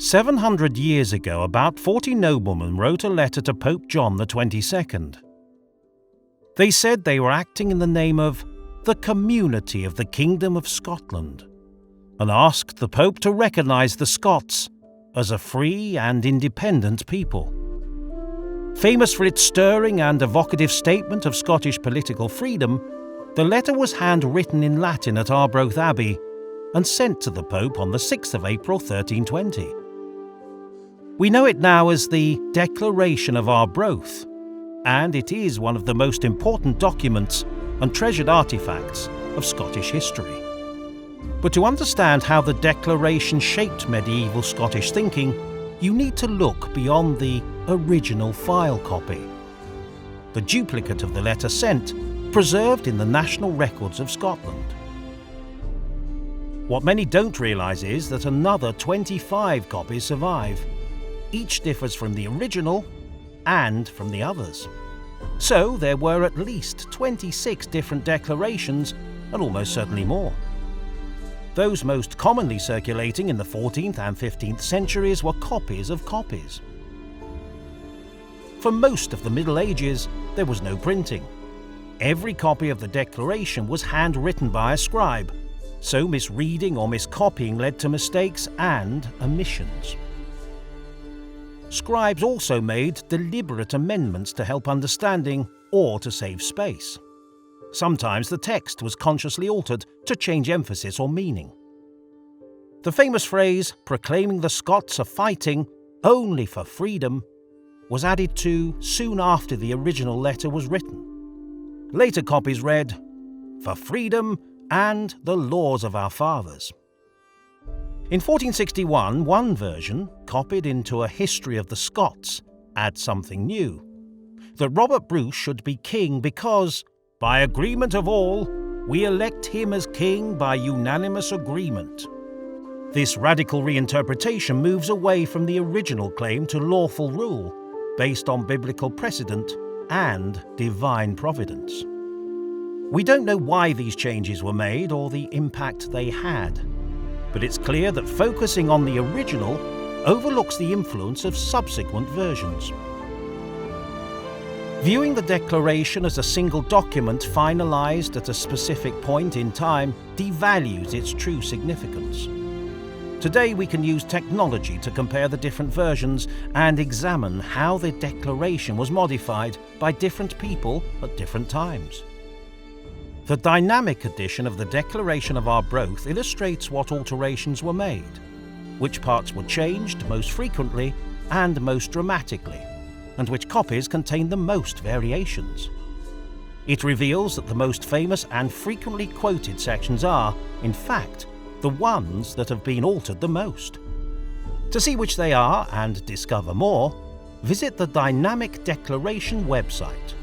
700 years ago, about 40 noblemen wrote a letter to Pope John XXII. They said they were acting in the name of the community of the Kingdom of Scotland and asked the Pope to recognise the Scots as a free and independent people. Famous for its stirring and evocative statement of Scottish political freedom, the letter was handwritten in Latin at Arbroath Abbey and sent to the Pope on the 6th of April 1320. We know it now as the Declaration of Arbroath, and it is one of the most important documents and treasured artefacts of Scottish history. But to understand how the Declaration shaped medieval Scottish thinking, you need to look beyond the original file copy. The duplicate of the letter sent, preserved in the National Records of Scotland. What many don't realise is that another 25 copies survive. Each differs from the original and from the others. So there were at least 26 different declarations, and almost certainly more. Those most commonly circulating in the 14th and 15th centuries were copies of copies. For most of the Middle Ages, there was no printing. Every copy of the Declaration was handwritten by a scribe, so misreading or miscopying led to mistakes and omissions. Scribes also made deliberate amendments to help understanding or to save space. Sometimes the text was consciously altered to change emphasis or meaning. The famous phrase, proclaiming the Scots are fighting only for freedom, was added to soon after the original letter was written. Later copies read, for freedom and the laws of our fathers. In 1461, one version, copied into a history of the Scots, adds something new: that Robert Bruce should be king because, by agreement of all, we elect him as king by unanimous agreement. This radical reinterpretation moves away from the original claim to lawful rule, based on biblical precedent and divine providence. We don't know why these changes were made or the impact they had, but it's clear that focusing on the original overlooks the influence of subsequent versions. Viewing the Declaration as a single document finalised at a specific point in time devalues its true significance. Today we can use technology to compare the different versions and examine how the Declaration was modified by different people at different times. The dynamic edition of the Declaration of Arbroath illustrates what alterations were made, which parts were changed most frequently and most dramatically, and which copies contain the most variations. It reveals that the most famous and frequently quoted sections are, in fact, the ones that have been altered the most. To see which they are and discover more, visit the Dynamic Declaration website.